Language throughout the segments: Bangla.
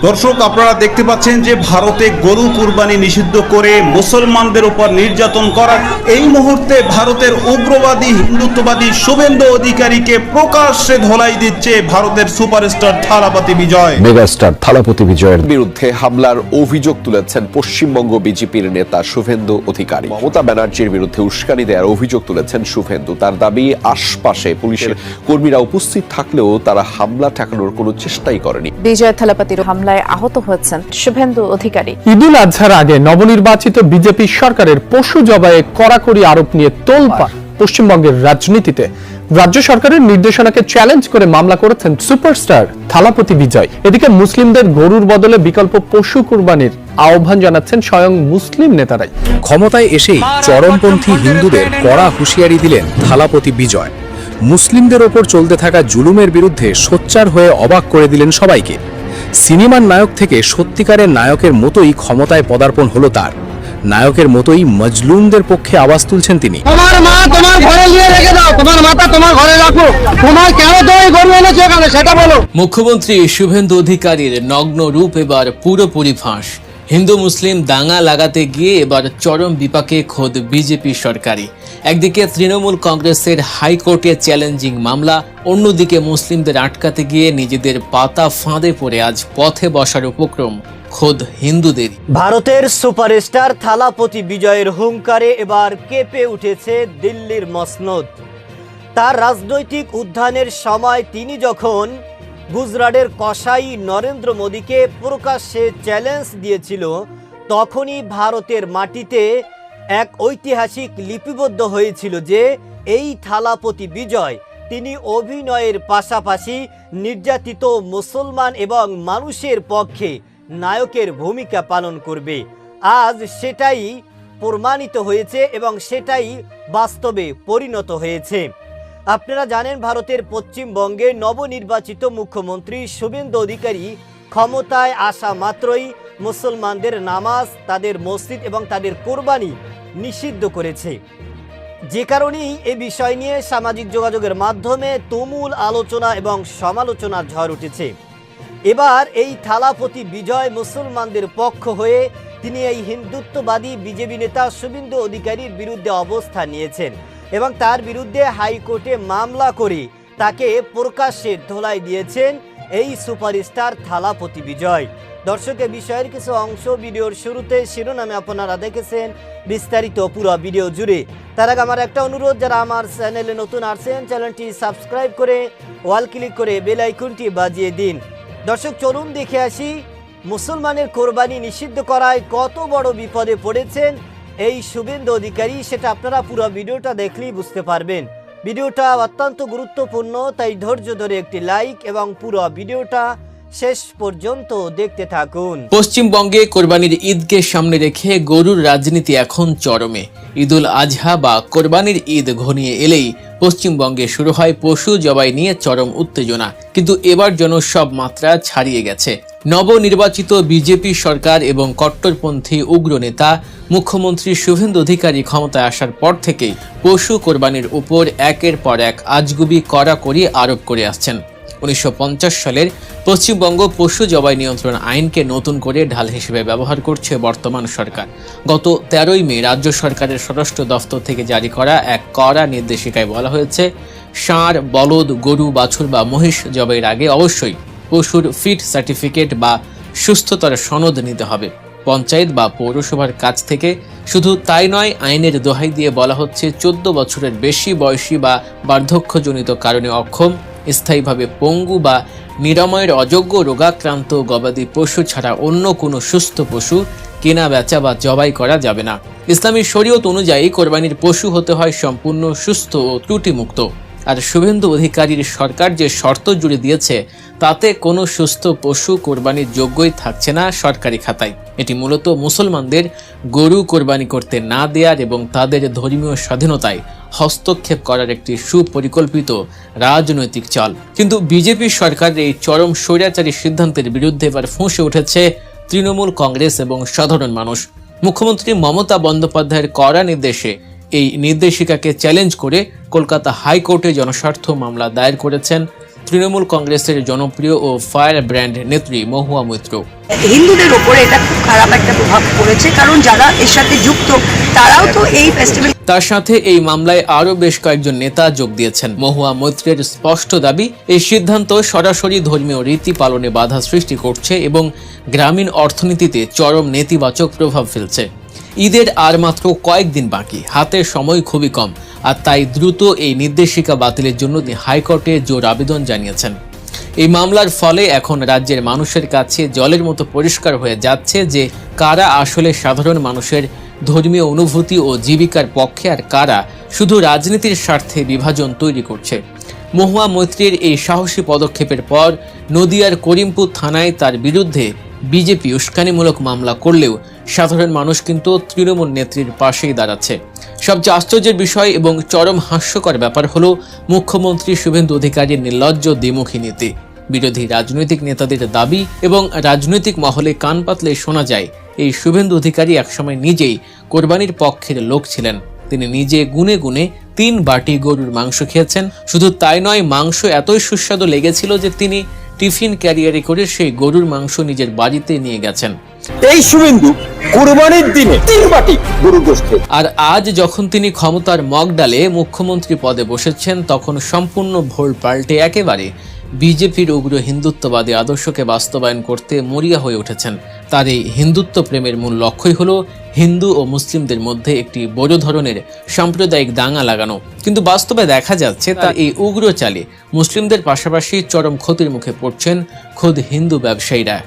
দর্শক, আপনারা দেখতে পাচ্ছেন যে ভারতে গরু কুরবানি নিষিদ্ধ করে মুসলমানদের উপর নির্যাতন করার এই মুহূর্তে ভারতের উগ্রবাদী হিন্দুত্ববাদী শুভেন্দু অধিকারীকে প্রকাশ্যে ধোলাই দিচ্ছে ভারতের সুপারস্টার থালাপতি বিজয়। মেগাস্টার থালাপতি বিজয়ের বিরুদ্ধে হামলার অভিযোগ তুলেছেন পশ্চিমবঙ্গ বিজেপির নেতা শুভেন্দু অধিকারী। মমতা ব্যানার্জির বিরুদ্ধে উস্কানি দেওয়ার অভিযোগ তুলেছেন শুভেন্দু। তার দাবি, আশপাশে পুলিশের কর্মীরা উপস্থিত থাকলেও তারা হামলা ঠেকানোর কোনো চেষ্টাই করেনি। বিজয় থালাপতির হামলায় আহত হয়েছেন শুভেন্দু অধিকারী। ঈদুল আজহার আগে নবনির্বাচিত বিজেপি সরকারের পশু জবাইয়ে কড়াকড়ি আরোপ নিয়ে তোলপাড় পশ্চিমবঙ্গের রাজনীতিতে। রাজ্য সরকারের নির্দেশনাকে চ্যালেঞ্জ করে মামলা করেছেন সুপারস্টার থালাপতি বিজয়। এদিকে মুসলিমদের গরুর বদলে বিকল্প পশু কুরবানির আহ্বান জানাচ্ছেন স্বয়ং মুসলিম নেতারাই। ক্ষমতায় এসেই চরমপন্থী হিন্দুদের কড়া হুঁশিয়ারি দিলেন থালাপতি বিজয়। মুসলিমদের ওপর চলতে থাকা জুলুমের বিরুদ্ধে সোচ্চার হয়ে অবাক করে দিলেন সবাইকে। সিনেমার নায়ক থেকে সত্যিকারের নায়কের মতোই ক্ষমতায় পদার্পণ হলো তার। নায়কের মতোই মজলুমদের পক্ষে আওয়াজ তুলছেন তিনি। তোমার মা তোমার ঘরে নিয়ে রেখে দাও, তোমার মাতা তোমার ঘরে রাখো, তোমার কেন তুমি গরু এনেছো এখানে সেটা বলো। মুখ্যমন্ত্রী শুভেন্দু অধিকারীর নগ্ন রূপ এবার পুরোপুরি ফাঁস। হিন্দু মুসলিম দাঙ্গা লাগাতে গিয়ে এবার চরম বিপাকে খোদ বিজেপি সরকারি। একদিকে তৃণমূল কংগ্রেসের হাইকোর্টে চ্যালেঞ্জিং মামলা, অন্যদিকে মুসলিমদের আটকাতে গিয়ে নিজেদের পাতা ফাঁদে পড়ে আজ পথে বসার উপক্রম খোদ হিন্দুদের। ভারতের সুপারস্টার থালাপতি বিজয়ের হুঙ্কারে এবার কেঁপে উঠেছে দিল্লির মসনদ। তার রাজনৈতিক উত্থানের সময় তিনি যখন গুজরাটের কসাই নরেন্দ্র মোদীকে প্রকাশ্যে চ্যালেঞ্জ দিয়েছিল, তখনই ভারতের মাটিতে এক ঐতিহাসিক লিপিবদ্ধ হয়েছিল যে এই থালাপতি বিজয় তিনি অভিনয়ের পাশাপাশি নির্যাতিত মুসলমান এবং মানুষের পক্ষে নায়কের ভূমিকা পালন করবে। আজ সেটাই প্রমাণিত হয়েছে এবং সেটাই বাস্তবে পরিণত হয়েছে। আপনারা জানেন, ভারতের পশ্চিমবঙ্গে নবনির্বাচিত মুখ্যমন্ত্রী শুভেন্দু অধিকারী ক্ষমতায় আসা মাত্রই মুসলমানদের নামাজ, তাদের মসজিদ এবং তাদের কোরবানি নিষিদ্ধ করেছে। যে কারণেই এ বিষয় নিয়ে সামাজিক যোগাযোগের মাধ্যমে তুমুল আলোচনা এবং সমালোচনার ঝড় উঠেছে। এবার এই থালাপতি বিজয় মুসলমানদের পক্ষ হয়ে তিনি এই হিন্দুত্ববাদী বিজেপি নেতা শুভেন্দু অধিকারীর বিরুদ্ধে অবস্থান নিয়েছেন এবং তার বিরুদ্ধে হাইকোর্টে মামলা করে তাকে প্রকাশ্যে ধোলাই দিয়েছেন এই সুপারস্টার থালাপতি বিজয়। দর্শকের বিষয়ের কিছু অংশ ভিডিওর শুরুতে শিরোনামে আপনারা দেখেছেন, বিস্তারিত পুরো ভিডিও জুড়ে। তার আগে আমার একটা অনুরোধ, যারা আমার চ্যানেলে নতুন আসছেন চ্যানেলটি সাবস্ক্রাইব করে ওয়াল ক্লিক করে বেল আইকনটি বাজিয়ে দিন। দর্শক, চলুন দেখে আসি মুসলমানের কোরবানি নিষিদ্ধ করায় কত বড় বিপদে পড়েছেন এই শুভেন্দু অধিকারী। সেটা আপনারা পুরো ভিডিওটা দেখলেই বুঝতে পারবেন। ভিডিওটা অত্যন্ত গুরুত্বপূর্ণ, তাই ধৈর্য ধরে একটি লাইক এবং পুরো ভিডিওটা শেষ পর্যন্ত দেখতে থাকুন। পশ্চিমবঙ্গে কোরবানির ঈদকে সামনে রেখে গরুর রাজনীতি এখন চরমে। ঈদুল আজহা বা কোরবানির ঈদ ঘনিয়ে এলেই পশ্চিমবঙ্গে শুরু হয় পশু জবাই নিয়ে চরম উত্তেজনা। কিন্তু এবার যেন সব মাত্রা ছাড়িয়ে গেছে। নবনির্বাচিত বিজেপি সরকার এবং কট্টরপন্থী উগ্র নেতা মুখ্যমন্ত্রী শুভেন্দু অধিকারী ক্ষমতায় আসার পর থেকেই পশু কোরবানির উপর একের পর এক আজগুবি কড়াকড়ি আরোপ করে আসছেন। 1950 সালের পশ্চিমবঙ্গ পশু জবাই নিয়ন্ত্রণ আইনকে নতুন করে ঢাল হিসেবে ব্যবহার করছে বর্তমান সরকার। গত 13ই মে রাজ্য সরকারের স্বরাষ্ট্র দফতর থেকে জারি করা এক কড়া নির্দেশিকায় বলা হয়েছে, ষাঁড়, বলদ, গরু, বাছুর বা মহিষ জবাইয়ের আগে অবশ্যই পশুর ফিট সার্টিফিকেট বা সুস্থতার সনদ নিতে হবে পঞ্চায়েত বা পৌরসভার কাছ থেকে। শুধু তাই নয়, আইনের দোহাই দিয়ে বলা হচ্ছে 14 বছরের বেশি বয়সী বা বার্ধক্যজনিত কারণে অক্ষম, স্থায়ীভাবে পঙ্গু বা নিরাময়ের অযোগ্য রোগাক্রান্ত গবাদি পশু ছাড়া অন্য কোনো সুস্থ পশু কেনা, বেচা বা জবাই করা যাবে না। ইসলামী শরীয়ত অনুযায়ী কোরবানির পশু হতে হয় সম্পূর্ণ সুস্থ ও ত্রুটিমুক্ত। আর শুভেন্দু অধিকারীর সরকার যে শর্ত জুড়ে দিয়েছে, তাতে কোনো সুস্থ পশু কোরবানির যোগ্যই থাকছে না সরকারি খাতায়। এটি মূলত মুসলমানদের গরু কোরবানি করতে না দেওয়ার এবং তাদের ধর্মীয় স্বাধীনতায় হস্তক্ষেপ করার একটি সুপরিকল্পিত রাজনৈতিক চাল। কিন্তু বিজেপি সরকারের এই চরম স্বৈরাচারী সিদ্ধান্তের বিরুদ্ধে এবার ফুঁসে উঠেছে তৃণমূল কংগ্রেস এবং সাধারণ মানুষ। মুখ্যমন্ত্রী মমতা বন্দ্যোপাধ্যায়ের কড়া নির্দেশে এই নির্দেশিকাকে চ্যালেঞ্জ করে কলকাতা হাইকোর্টে জনস্বার্থ মামলা দায়ের করেছেন তৃণমূল কংগ্রেসের জনপ্রিয় ও ফায়ার ব্র্যান্ড নেত্রী মহুয়া মৈত্র। হিন্দুদের ওপরে এটা খুব খারাপ একটা প্রভাব পড়েছে, কারণ যারা এর সাথে যুক্ত তারাও তো এই ফেস্টিভ্যাল। তার সাথে এই মামলায় আরও বেশ কয়েকজন নেতা যোগ দিয়েছেন। মহুয়া মৈত্রের স্পষ্ট দাবি, এই সিদ্ধান্ত সরাসরি ধর্মীয় রীতি পালনে বাধা সৃষ্টি করছে এবং গ্রামীণ অর্থনীতিতে চরম নেতিবাচক প্রভাব ফেলছে। ঈদের আর মাত্র কয়েকদিন বাকি, হাতে সময় খুবই কম, আর তাই দ্রুত এই নির্দেশিকা বাতিলের জন্য তিনি হাইকোর্টে জোর আবেদন জানিয়েছেন। এই মামলার ফলে এখন রাজ্যের মানুষের কাছে জলের মতো পরিষ্কার হয়ে যাচ্ছে যে কারা আসলে সাধারণ মানুষের ধর্মীয় অনুভূতি ও জীবিকার পক্ষে আর কারা শুধু রাজনীতির স্বার্থে বিভাজন তৈরি করছে। মহুয়া মৈত্রীর এই সাহসী পদক্ষেপের পর নদিয়ার করিমপুর থানায় তার বিরুদ্ধে বিজেপি উস্কানিমূলক মামলা করলেও সাধারণ মানুষ কিন্তু তৃণমূল নেত্রীর পাশেই দাঁড়াচ্ছে। সবচেয়ে আশ্চর্যের বিষয় এবং চরম হাস্যকর ব্যাপার হলো মুখ্যমন্ত্রী শুভেন্দু অধিকারীর নির্লজ্জ দ্বিমুখী নীতি। বিরোধী রাজনৈতিক নেতাদের দাবি এবং রাজনৈতিক মহলে কান পাতলে শোনা যায় এই শুভেন্দু অধিকারী একসময় নিজেই কোরবানির পক্ষের লোক ছিলেন। তিনি নিজে গুনে গুনে 3 বাটি গরুর মাংস খেয়েছেন। শুধু তাই নয়, মাংস এতই সুস্বাদু লেগেছিল যে তিনি টিফিন ক্যারিয়ারে করে সেই গরুর মাংস নিজের বাড়িতে নিয়ে গেছেন। এই শুভেন্দু কুরবানির দিনে 3 বাটি গরুর গোশত। আর আজ যখন তিনি ক্ষমতার মগডালে মুখ্যমন্ত্রী পদে বসেছেন, তখন সম্পূর্ণ ভোল পাল্টে একেবারে বিজেপির উগ্র হিন্দুত্ববাদী আদর্শকে বাস্তবায়ন করতে মরিয়া হয়ে উঠেছেন। তার এই হিন্দুত্ব প্রেমের মূল লক্ষ্যই হলো হিন্দু ও মুসলিমদের মধ্যে একটি বড় ধরনের সাম্প্রদায়িক দাঙ্গা লাগানো। কিন্তু বাস্তবে দেখা যাচ্ছে তার এই উগ্র চালে মুসলিমদের পাশাপাশি চরম ক্ষতির মুখে পড়ছেন খোদ হিন্দু ব্যবসায়ীরা।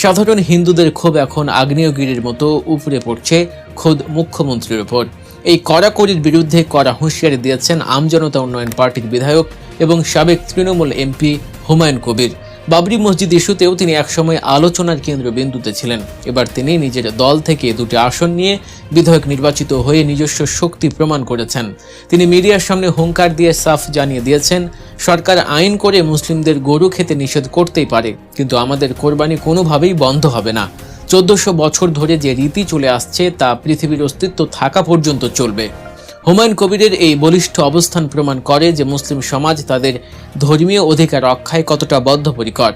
সাধারণ হিন্দুদের ক্ষোভ এখন আগ্নেয়গিরির মতো উপরে পড়ছে খোদ মুখ্যমন্ত্রীর উপর। এই কড়াকড়ির বিরুদ্ধে কড়া হুঁশিয়ারি দিয়েছেন আমজনতা উন্নয়ন পার্টির বিধায়ক এবং সাবেক তৃণমূল এমপি হুমায়ুন কবির। বাবরি মসজিদ ইস্যুতেও তিনি একসময় আলোচনার কেন্দ্রবিন্দুতে ছিলেন। এবার তিনি নিজের দল থেকে 2টি আসন নিয়ে বিধায়ক নির্বাচিত হয়ে নিজস্ব শক্তি প্রমাণ করেছেন। তিনি মিডিয়ার সামনে হুঙ্কার দিয়ে সাফ জানিয়ে দিয়েছেন, সরকার আইন করে মুসলিমদের গরু খেতে নিষেধ করতেই পারে, কিন্তু আমাদের কোরবানি কোনোভাবেই বন্ধ হবে না। 1400 বছর ধরে যে রীতি চলে আসছে তা পৃথিবীর অস্তিত্ব থাকা পর্যন্ত চলবে। হুমায়ুন কবিরের এই বলিষ্ঠ অবস্থান প্রমাণ করে যে মুসলিম সমাজ তাদের ধর্মীয় অধিকার রক্ষায় কতটা বদ্ধপরিকর।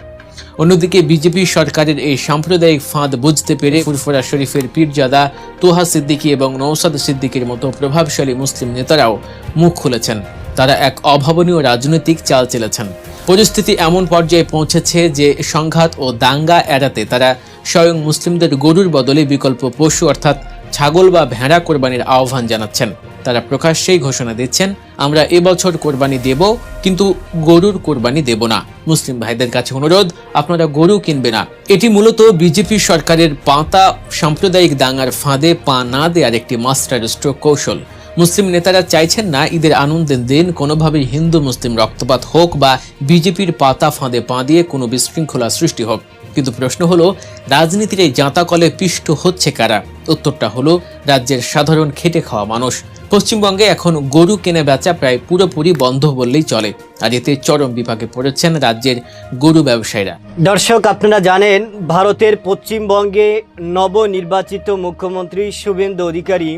অন্যদিকে বিজেপি সরকারের এই সাম্প্রদায়িক ফাঁদ বুঝতে পেরে ফুরফুরা শরীফের পীরজাদা তোহা সিদ্দিকী এবং নওশাদ সিদ্দিকীর মতো প্রভাবশালী মুসলিম নেতারাও মুখ খুলেছেন। তারা এক অভাবনীয় রাজনৈতিক চাল চেলেছেন। পরিস্থিতি এমন পর্যায়ে পৌঁছেছে যে সংঘাত ও দাঙ্গা এড়াতে তারা স্বয়ং মুসলিমদের গরুর বদলে বিকল্প পশু অর্থাৎ ছাগল বা ভেড়া কোরবানির আহ্বান জানাচ্ছেন। তারা প্রকাশ্যেই ঘোষণা দিচ্ছেন, আমরা এবছর কোরবানি দেব, কিন্তু গরুর কোরবানি দেব না। মুসলিম ভাইদের কাছে অনুরোধ, আপনারা গরু কিনবে না। এটি মূলত বিজেপি সরকারের পাতা সাম্প্রদায়িক দাঙ্গার ফাঁদে পা না দেওয়ার একটি মাস্টার স্ট্রোক কৌশল। মুসলিম নেতারা চাইছেন না ঈদের আনন্দের দিন কোনোভাবেই হিন্দু মুসলিম রক্তপাত হোক বা বিজেপির পাতা ফাঁদে পা দিয়ে কোনো বিশৃঙ্খলা সৃষ্টি হোক। কিন্তু প্রশ্ন হলো, রাজনীতির এই জাঁতাকলে পিষ্ট হচ্ছে কারা? উত্তরটা হলো রাজ্যের সাধারণ খেটে খাওয়া মানুষ। পশ্চিমবঙ্গে এখন গরু কেনা বেচা প্রায় পুরোপুরি বন্ধ বললেই চলে, আর এতে চরম বিপাকে পড়েছেন রাজ্যের গরু ব্যবসায়ীরা। দর্শক, আপনারা জানেন ভারতের পশ্চিমবঙ্গে নবনির্বাচিত মুখ্যমন্ত্রী শুভেন্দু অধিকারী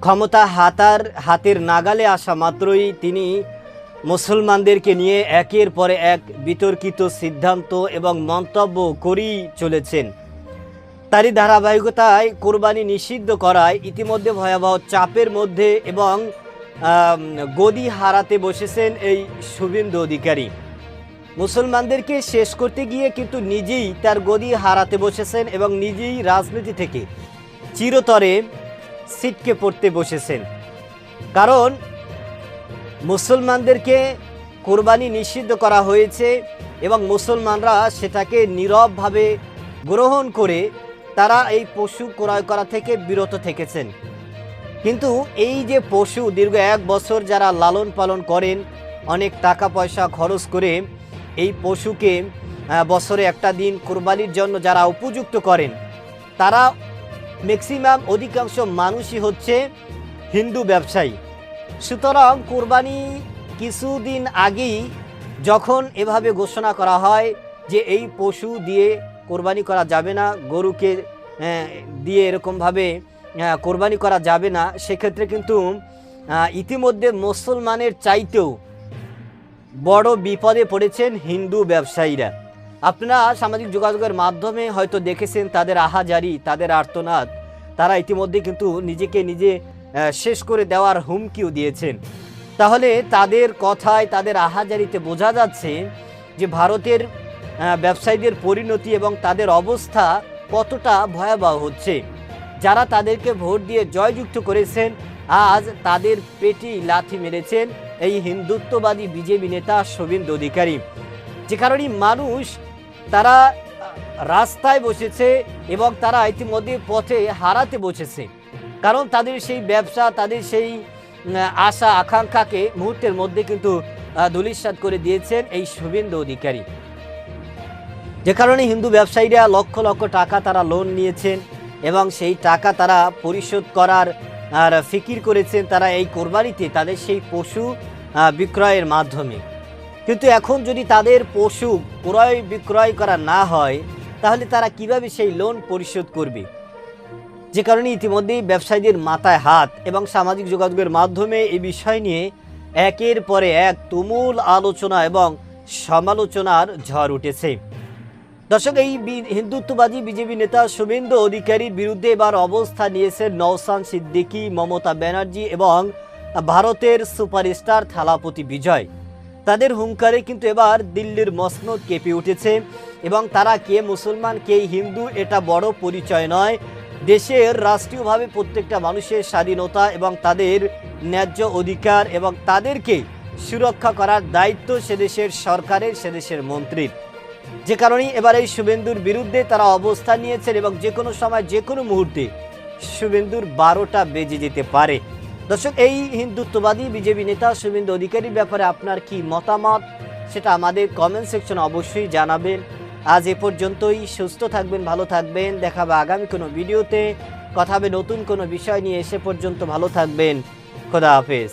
ক্ষমতা হাতের নাগালে আসা মাত্রই তিনি মুসলমানদেরকে নিয়ে একের পর এক বিতর্কিত সিদ্ধান্ত এবং মন্তব্য করেই চলেছেন। তারই ধারাবাহিকতায় কোরবানি নিষিদ্ধ করায় ইতিমধ্যে ভয়াবহ চাপের মধ্যে এবং গদি হারাতে বসেছেন এই শুভেন্দু অধিকারী। মুসলমানদেরকে শেষ করতে গিয়ে কিন্তু নিজেই তার গদি হারাতে বসেছেন এবং নিজেই রাজনীতি থেকে চিরতরে ছিটকে পড়তে বসেছেন। কারণ মুসলমানদেরকে কোরবানি নিষিদ্ধ করা হয়েছে এবং মুসলমানরা সেটাকে নীরবভাবে গ্রহণ করে তারা এই পশু ক্রয় করা থেকে বিরত থেকেছেন। কিন্তু এই যে পশু দীর্ঘ 1 বছর যারা লালন পালন করেন, অনেক টাকা পয়সা খরচ করে এই পশুকে বছরে একটা দিন কোরবানির জন্য যারা উপযুক্ত করেন, তারা ম্যাক্সিমাম অধিকাংশ মানুষই হচ্ছে হিন্দু ব্যবসায়ী। সুতরাং কোরবানি কিছুদিন আগেই যখন এভাবে ঘোষণা করা হয় যে এই পশু দিয়ে কোরবানি করা যাবে না, গরুকে দিয়ে এরকমভাবে কোরবানি করা যাবে না, সেক্ষেত্রে কিন্তু ইতিমধ্যে মুসলমানের চাইতেও বড় বিপদে পড়েছেন হিন্দু ব্যবসায়ীরা। আপনারা সামাজিক যোগাযোগের মাধ্যমে হয়তো দেখেছেন তাদের আহাজারি, তাদের আর্তনাদ। তারা ইতিমধ্যে কিন্তু নিজেকে নিজে শেষ করে দেওয়ার হুমকিও দিয়েছেন। তাহলে তাদের কথায়, তাদের আহাজারিতে বোঝা যাচ্ছে যে ভারতের ব্যবসায়ীদের পরিণতি এবং তাদের অবস্থা কতটা ভয়াবহ হচ্ছে। যারা তাদেরকে ভোট দিয়ে জয়যুক্ত করেছেন, আজ তাদের পেটি লাথি মেরেছেন এই হিন্দুত্ববাদী বিজেপি নেতা শুভেন্দু অধিকারী। যে কারণে মানুষ তারা রাস্তায় বসেছে এবং তারা ইতিমধ্যে পথে হারাতে বসেছে, কারণ তাদের সেই ব্যবসা, তাদের সেই আশা আকাঙ্ক্ষাকে মুহূর্তের মধ্যে কিন্তু ধূলিসাৎ করে দিয়েছেন এই শুভেন্দু অধিকারী। যে কারণে হিন্দু ব্যবসায়ীরা লক্ষ লক্ষ টাকা তারা লোন নিয়েছেন এবং সেই টাকা তারা পরিশোধ করার ফিকির করেছেন তারা এই কোরবানিতে তাদের সেই পশু বিক্রয়ের মাধ্যমে। কিন্তু এখন যদি তাদের পশু ক্রয় বিক্রয় করা না হয়, তাহলে তারা কিভাবে সেই লোন পরিশোধ করবে? যে কারণে ইতিমধ্যেই ব্যবসায়ীদের মাথায় হাত এবং সামাজিক যোগাযোগের মাধ্যমে এই বিষয় নিয়ে একের পরে এক তুমুল আলোচনা এবং সমালোচনার ঝড় উঠেছে। দর্শক, এই হিন্দুত্ববাদী বিজেপি নেতা শুভেন্দু অধিকারীর বিরুদ্ধে এবার অবস্থান নিয়েছেন নওশাদ সিদ্দিকী, মমতা ব্যানার্জি এবং ভারতের সুপারস্টার থালাপতি বিজয়। তাদের হুঙ্কারে কিন্তু এবার দিল্লির মসনদ কেঁপে উঠেছে এবং তারা কে মুসলমান কে হিন্দু এটা বড় পরিচয় নয়। দেশের রাষ্ট্রীয়ভাবে প্রত্যেকটা মানুষের স্বাধীনতা এবং তাদের ন্যায্য অধিকার এবং তাদেরকে সুরক্ষা করার দায়িত্ব সে দেশের সরকারের, সে দেশের মন্ত্রীর। যে কারণেই এবার এই শুভেন্দুর বিরুদ্ধে তারা অবস্থান নিয়েছেন এবং যে কোনো সময়, যে কোনো মুহূর্তে শুভেন্দুর 12টা বেজে যেতে পারে। দর্শক, এই হিন্দুত্ববাদী বিজেপি নেতা শুভেন্দু অধিকারীর ব্যাপারে আপনার কি মতামত সেটা আমাদের কমেন্ট সেকশনে অবশ্যই জানাবেন। আজ এ পর্যন্তই। সুস্থ থাকবেন, ভালো থাকবেন। দেখা হবে আগামী কোনো ভিডিওতে, কথা হবে নতুন কোনো বিষয় নিয়ে। এসে পর্যন্ত ভালো থাকবেন। খোদা হাফেজ।